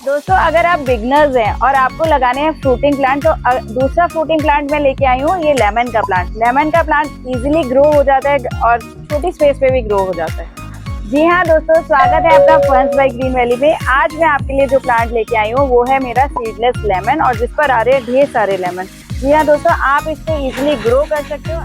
दोस्तों अगर आप बिगनर्स हैं और आपको लगाने हैं फ्रूटिंग प्लांट, तो दूसरा फ्रूटिंग प्लांट मैं लेके आई हूँ, ये लेमन का प्लांट। लेमन का प्लांट इजीली ग्रो हो जाता है और छोटी स्पेस पे भी ग्रो हो जाता है। जी हाँ दोस्तों, स्वागत है आपका फंस बाय ग्रीन वैली में। आज मैं आपके लिए जो प्लांट लेके आई हूँ वो है मेरा सीडलेस लेमन, और जिस पर आ रहे हैं ढेर सारे लेमन। जी हाँ दोस्तों, आप इसको इजीली ग्रो कर सकते हो।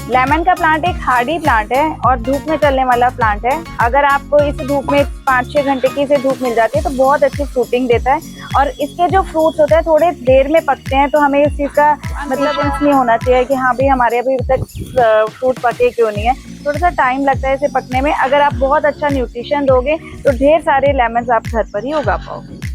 लेमन का प्लांट एक हार्डी प्लांट है और धूप में चलने वाला प्लांट है। अगर आपको इस धूप में 5-6 घंटे की इसे धूप मिल जाती है तो बहुत अच्छी फ्रूटिंग देता है। और इसके जो फ्रूट्स होते हैं थोड़े देर में पकते हैं, तो हमें इस चीज़ का मतलब नहीं होना चाहिए कि हाँ भाई हमारे अभी तक फ्रूट पके क्यों नहीं है। थोड़ा सा टाइम लगता है इसे पकने में। अगर आप बहुत अच्छा न्यूट्रिशन दोगे तो ढेर सारे लेमन आप घर पर ही उगा पाओगे।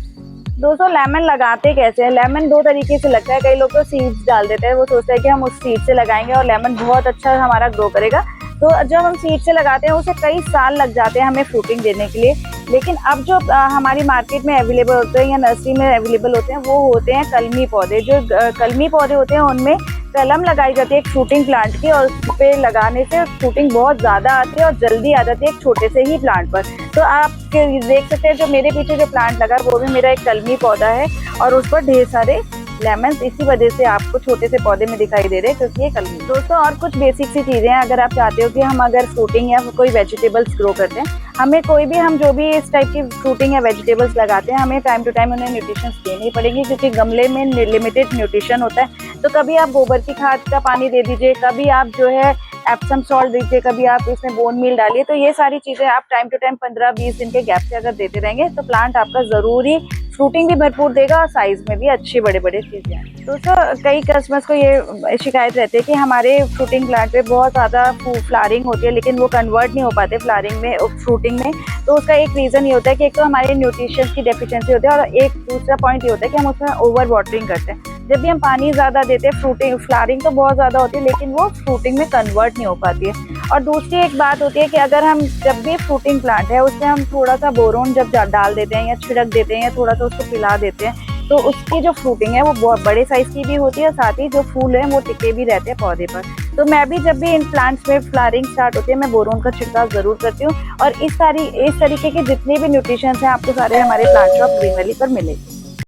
दोस्तों लेमन लगाते कैसे हैं? लेमन दो तरीके से लगता है। कई लोग तो सीड्स डाल देते हैं, वो सोचते हैं कि हम उस सीड से लगाएंगे और लेमन बहुत अच्छा हमारा ग्रो करेगा। तो जब हम सीड से लगाते हैं उसे कई साल लग जाते हैं हमें फ्रूटिंग देने के लिए। लेकिन अब जो हमारी मार्केट में अवेलेबल होते हैं या नर्सरी में अवेलेबल होते हैं वो होते हैं कलमी पौधे। जो कलमी पौधे होते हैं उनमें कलम लगाई जाती है एक फ्रूटिंग प्लांट की, और उस पे लगाने से फ्रूटिंग बहुत ज़्यादा आती है और जल्दी आ जाती है एक छोटे से ही प्लांट पर। तो आप देख सकते हैं जो मेरे पीछे जो प्लांट लगा वो भी मेरा एक कलमी पौधा है और उस पर ढेर सारे लेमन इसी वजह से आपको छोटे से पौधे में दिखाई दे रहे हैं, क्योंकि ये कलमी। दोस्तों और कुछ बेसिक सी चीज़ें हैं। अगर आप चाहते हो कि हम अगर फ्रूटिंग या कोई वेजिटेबल्स ग्रो करते हैं, हमें कोई भी हम जो भी इस टाइप की फ्रूटिंग या वेजिटेबल्स लगाते हैं हमें टाइम टू टाइम उन्हें न्यूट्रिशन देनी पड़ेगी, क्योंकि गमले में लिमिटेड न्यूट्रिशन होता है। तो कभी आप गोबर की खाद का पानी दे दीजिए, कभी आप जो है एप्सम सॉल्ट दीजिए, कभी आप इसमें बोन मील डालिए। तो ये सारी चीज़ें आप टाइम टू टाइम 15-20 दिन के गैप से अगर देते रहेंगे तो प्लांट आपका ज़रूरी फ्रूटिंग भी भरपूर देगा और साइज में भी अच्छे बड़े बड़े चीज़ें हैं। दोस्तों कई कस्टमर्स को ये शिकायत रहती है कि हमारे फ्रूटिंग प्लांट पे बहुत ज़्यादा फ्लावरिंग होती है लेकिन वो कन्वर्ट नहीं हो पाते फ्लावरिंग में फ्रूटिंग में। तो उसका एक रीज़न ये होता है कि एक तो हमारे न्यूट्रिशन की डेफिशिएंसी होती है, और एक दूसरा पॉइंट ये होता है कि हम उसमें ओवर वाटरिंग करते हैं। जब भी हम पानी ज़्यादा देते हैं फ्लावरिंग तो बहुत ज़्यादा होती है लेकिन वो फ्रूटिंग में कन्वर्ट नहीं हो पाती है। और दूसरी एक बात होती है कि अगर हम जब भी फ्रूटिंग प्लांट है उसमें हम थोड़ा सा बोरोन जब डाल देते हैं या छिड़क देते हैं या थोड़ा सा उसको पिला देते हैं तो उसकी जो फ्रूटिंग है वो बहुत बड़े साइज़ की भी होती है, साथ ही जो फूल है वो टिके भी रहते हैं पौधे पर। तो मैं भी जब भी इन प्लांट्स में फ्लावरिंग स्टार्ट होती है मैं बोरोन का छिड़काव ज़रूर करती हूँ। और इस तरीके के जितने भी न्यूट्रिशन हैं आपको सारे हमारे प्लांट शॉप ग्रीन वैली पर मिलेंगे।